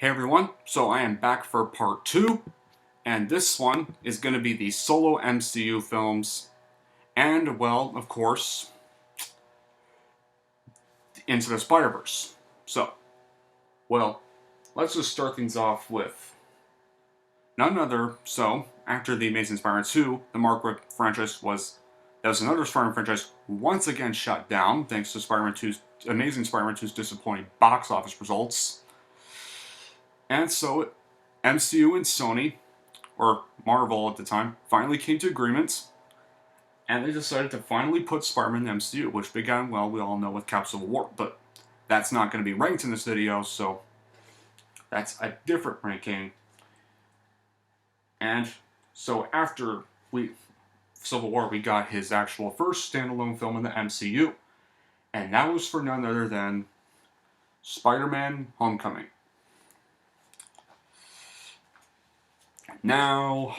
Hey everyone, so I am back for part 2, and this one is going to be the solo MCU films, and, well, of course, Into the Spider-Verse. So, well, let's just start things off with none other, so, after The Amazing Spider-Man 2, the Mark Webb franchise was another Spider-Man franchise once again shut down, thanks to Amazing Spider-Man 2's disappointing box office results. And so, MCU and Sony, or Marvel at the time, finally came to agreements, and they decided to finally put Spider-Man in the MCU, which began, well, we all know with Civil War, but that's not going to be ranked in this video, so that's a different ranking. And so after Civil War, we got his actual first standalone film in the MCU, and that was for none other than Spider-Man Homecoming. Now,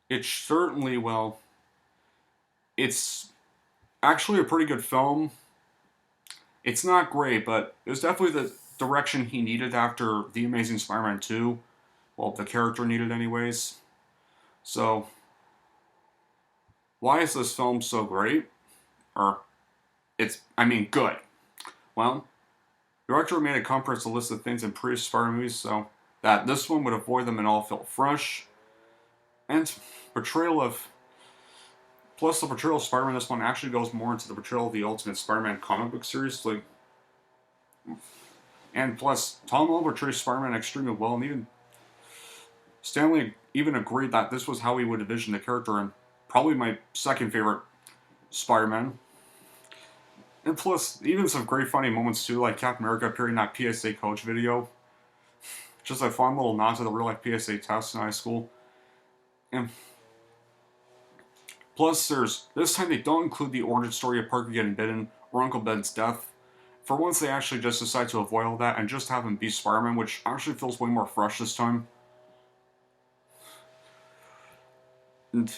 it's certainly, well, it's actually a pretty good film. It's not great, but it was definitely the direction he needed after The Amazing Spider-Man 2. Well, the character needed anyways. So, why is this film so great? Or, good. Well, the director made a comprehensive list of things in previous Spider-Man movies, so that this one would avoid them and all feel fresh. And Plus, the portrayal of Spider-Man in this one actually goes more into the portrayal of the Ultimate Spider-Man comic book series. And plus, Tom Holland portrays Spider-Man extremely well, and even Stan Lee even agreed that this was how he would envision the character, and probably my second favorite Spider-Man. And plus, even some great funny moments too, like Captain America appearing in that PSA coach video. Just a fun little nod to the real-life PSA test in high school. And plus, this time they don't include the origin story of Parker getting bitten or Uncle Ben's death. For once, they actually just decide to avoid all that and just have him be Spider-Man, which actually feels way more fresh this time. And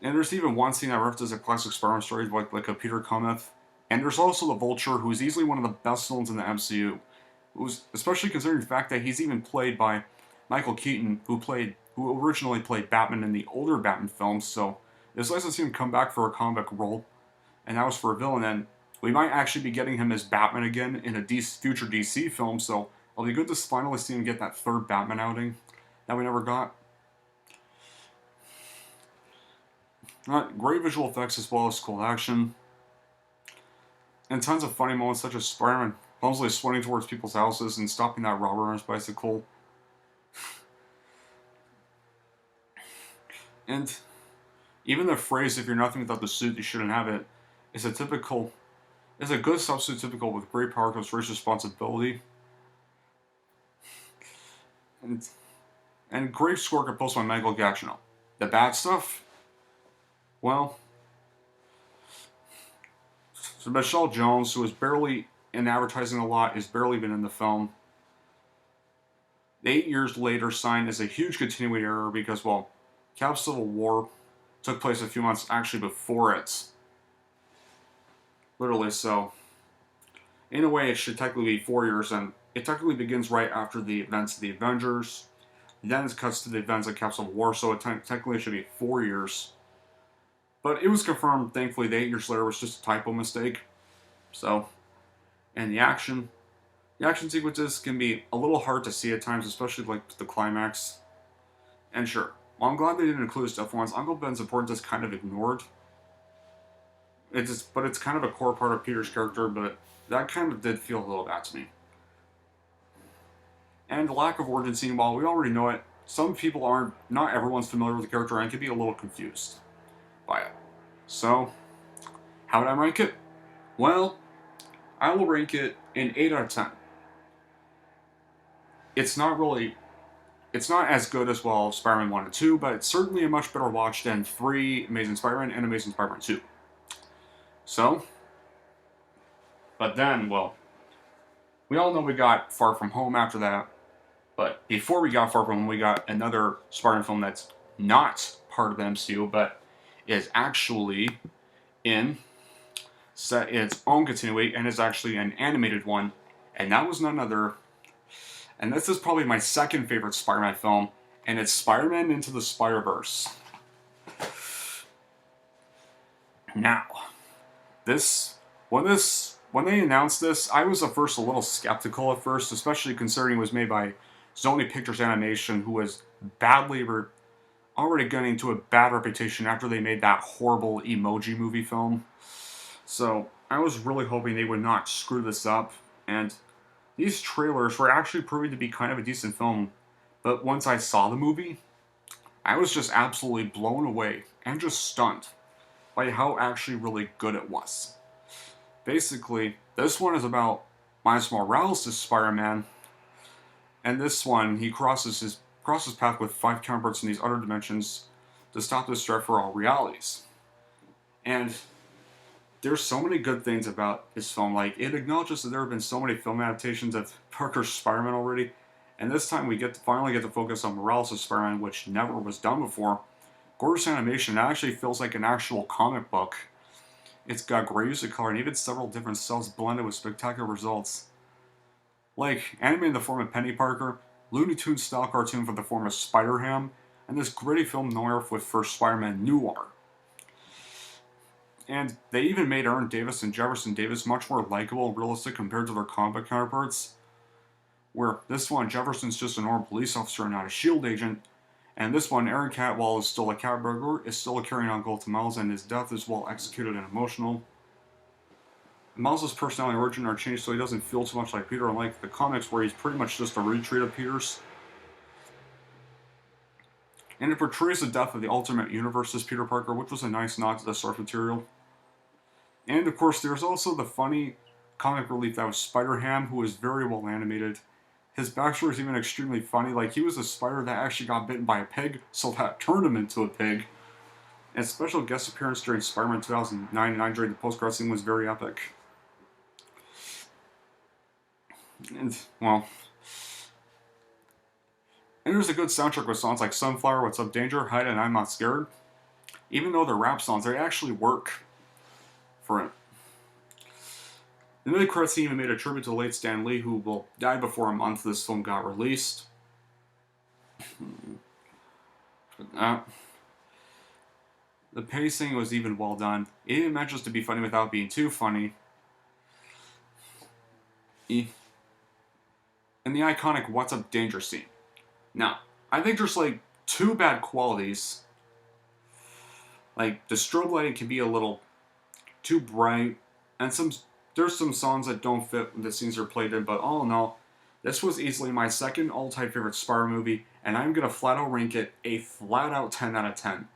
there's even one scene that references a classic Spider-Man story, like a Peter Cometh. And there's also the Vulture, who is easily one of the best villains in the MCU. Especially considering the fact that he's even played by Michael Keaton, who originally played Batman in the older Batman films, so it's nice to see him come back for a comic role, and that was for a villain, and we might actually be getting him as Batman again in a future DC film, so it'll be good to finally see him get that third Batman outing that we never got. Great visual effects as well as cool action, and tons of funny moments such as Spider-Man clumsily sweating towards people's houses and stopping that robber on his bicycle. And even the phrase, "if you're nothing without the suit, you shouldn't have it," is a good substitute typical with great power comes great responsibility. And great score composed by Michael Giacchino. The bad stuff? Well, so Michelle Jones, who is barely in advertising a lot, is barely even in the film. 8 years later, signed as a huge continuity error because, well, Civil War took place a few months actually before it. Literally, so. In a way, it should technically be 4 years, and it technically begins right after the events of the Avengers. Then it cuts to the events of Civil War, so it technically should be 4 years. But it was confirmed, thankfully, that 8 years later was just a typo mistake. So, and the action sequences can be a little hard to see at times, especially like the climax. And sure, while I'm glad they didn't include stuff once, Uncle Ben's importance is kind of ignored. But it's kind of a core part of Peter's character, but that kind of did feel a little bad to me. And the lack of origin scene, while we already know it, not everyone's familiar with the character and can be a little confused by it. So, how would I rank it? Well, I will rank it an 8 out of 10. It's not as good as, well, Spider-Man 1 and 2, but it's certainly a much better watch than 3 Amazing Spider-Man and Amazing Spider-Man 2. So, but then, well, we all know we got Far From Home after that, but before we got Far From Home, we got another Spider-Man film that's not part of the MCU, but is actually set its own continuity, and is actually an animated one, and that was none other And this is probably my second favorite Spider-Man film, and it's Spider-Man Into the Spider-Verse. Now, when they announced this, I was at first a little skeptical at first, especially considering it was made by Sony Pictures Animation, who was already getting into a bad reputation after they made that horrible Emoji Movie film. So I was really hoping they would not screw this up, and these trailers were actually proving to be kind of a decent film. But once I saw the movie, I was just absolutely blown away and just stunned by how actually really good it was. Basically, this one is about Miles Morales' Spider-Man, and this one, he crosses path with 5 counterparts in these other dimensions to stop this threat for all realities. And there's so many good things about this film. Like, it acknowledges that there have been so many film adaptations of Parker's Spider-Man already, and this time we finally get to focus on Morales' Spider-Man, which never was done before. Gorgeous animation. It actually feels like an actual comic book. It's got great use of color and even several different styles blended with spectacular results. Like, animated in the form of Penny Parker, Looney Tunes style cartoon for the form of Spider-Ham, and this gritty film noir with first Spider-Man Noir. And they even made Aaron Davis and Jefferson Davis much more likable and realistic compared to their comic counterparts. Where this one, Jefferson's just a normal police officer and not a SHIELD agent, and this one, Aaron Catwall is still a cat burglar, is still carrying on goal to Miles, and his death is well executed and emotional. Miles' personality and origin are changed so he doesn't feel too much like Peter, unlike the comics where he's pretty much just a retreat of Peter's. And it portrays the death of the Ultimate Universe's Peter Parker, which was a nice nod to the source material. And of course, there's also the funny comic relief that was Spider-Ham, who is very well animated. His backstory is even extremely funny. Like, he was a spider that actually got bitten by a pig, so that turned him into a pig. And special guest appearance during Spider-Man 2009 during the post-credits scene was very epic. And, well... And there's a good soundtrack with songs like Sunflower, What's Up Danger, Hide, and I'm Not Scared. Even though they're rap songs, they actually work for it. The mid-credit scene even made a tribute to the late Stan Lee, who died before a month this film got released. The pacing was even well done. It even manages to be funny without being too funny. And the iconic What's Up Danger scene. Now, I think there's like 2 bad qualities. Like, the strobe lighting can be a little too bright, and there's some songs that don't fit when the scenes are played in, but all in all, this was easily my second all-time favorite Spider movie, and I'm gonna flat out rank it a flat out 10 out of 10.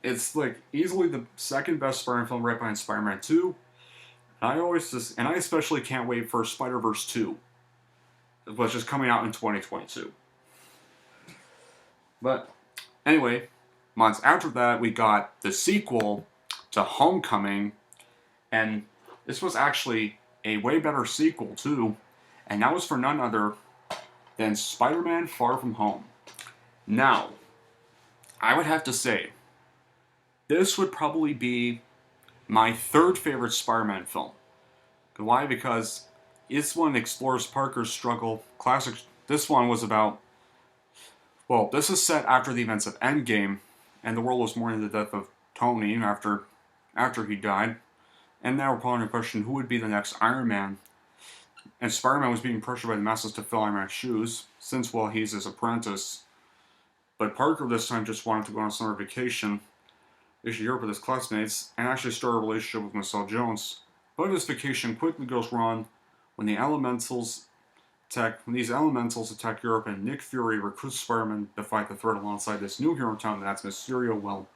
It's like easily the second best Spider-Man film right behind Spider-Man 2. And I especially can't wait for Spider-Verse 2, which is coming out in 2022. But anyway, months after that, we got the sequel to Homecoming, and this was actually a way better sequel too, and that was for none other than Spider-Man Far From Home. Now, I would have to say, this would probably be my 3rd favorite Spider-Man film. Why? Because this one explores Parker's struggle. This one was about... Well, this is set after the events of Endgame, and the world was mourning the death of Tony after he died. And now we're calling the question, who would be the next Iron Man? And Spider-Man was being pressured by the masses to fill Iron Man's shoes, since, well, he's his apprentice. But Parker this time just wanted to go on a summer vacation, visit Europe with his classmates, and actually start a relationship with Michelle Jones. But this vacation quickly goes wrong when these elementals attack Europe, and Nick Fury recruits Spider-Man to fight the threat alongside this new hero in town, and that's Mysterio. Well,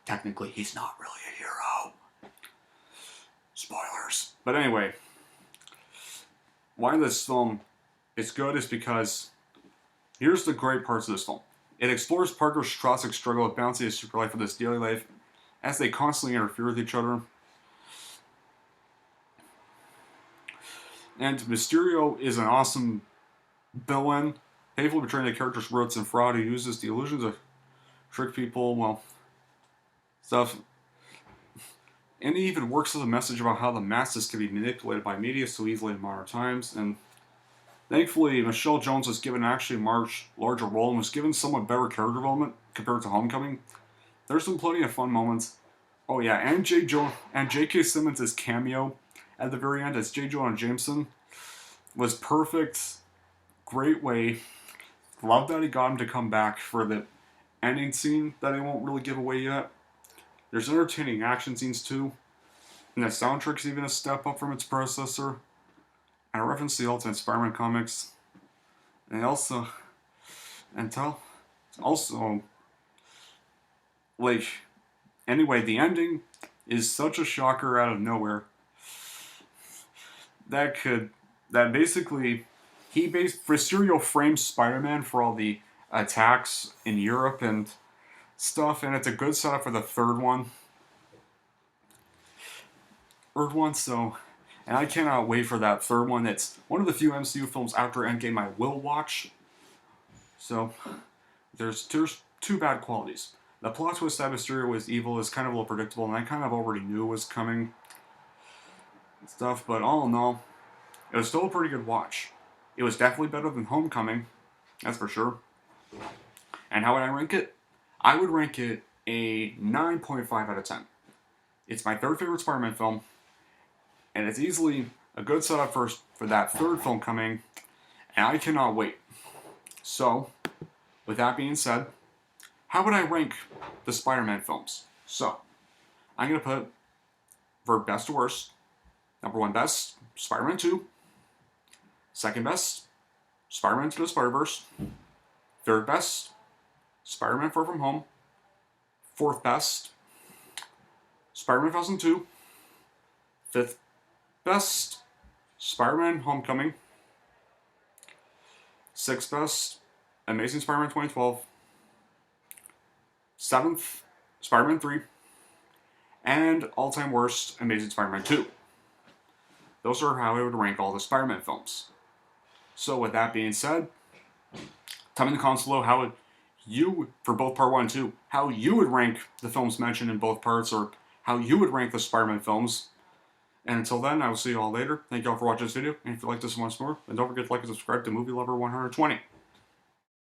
technically, he's not really a hero. Spoilers. But anyway, why this film is good is because here's the great parts of this film. It explores Parker's classic struggle with balancing his super life with his daily life as they constantly interfere with each other. And Mysterio is an awesome villain, painfully betraying the character's roots and fraud, who uses the illusion to trick people, well, stuff. And it even works as a message about how the masses can be manipulated by media so easily in modern times. And thankfully, Michelle Jones was given actually a larger role and was given somewhat better character development compared to Homecoming. There's some plenty of fun moments. Oh yeah, and J.K. Simmons' cameo at the very end as J. Jonah Jameson was perfect. Great way. Love that he got him to come back for the ending scene that I won't really give away yet. There's entertaining action scenes too. And the soundtrack's even a step up from its predecessor. I reference the Ultimate Spider-Man comics. And also, like, anyway, the ending is such a shocker out of nowhere. Mysterio frames Spider-Man for all the attacks in Europe and stuff, and it's a good setup for the third one. So, and I cannot wait for that third one. It's one of the few MCU films after Endgame I will watch. So, there's two bad qualities. The plot twist that Mysterio was evil is kind of a little predictable, and I kind of already knew was coming and stuff, but all in all, it was still a pretty good watch. It was definitely better than Homecoming, that's for sure. And how would I rank it? I would rank it a 9.5 out of 10. It's my third favorite Spider-Man film, and it's easily a good setup for that third film coming, and I cannot wait. So, with that being said, how would I rank the Spider-Man films? So, I'm going to put, for best to worst, number 1 best, Spider-Man 2. Second best, Spider-Man Into the Spider-Verse. Third best, Spider-Man Far From Home. Fourth best, Spider-Man 2002. Fifth best, Spider-Man Homecoming. Sixth best, Amazing Spider-Man 2012. Seventh, Spider-Man 3. And all-time worst, Amazing Spider-Man 2. Those are how I would rank all the Spider-Man films. So with that being said, tell me in the comments below how for both part 1 and 2, how you would rank the films mentioned in both parts, or how you would rank the Spider-Man films. And until then, I will see you all later. Thank you all for watching this video, and if you like this once more, then don't forget to like and subscribe to Movie Lover 120.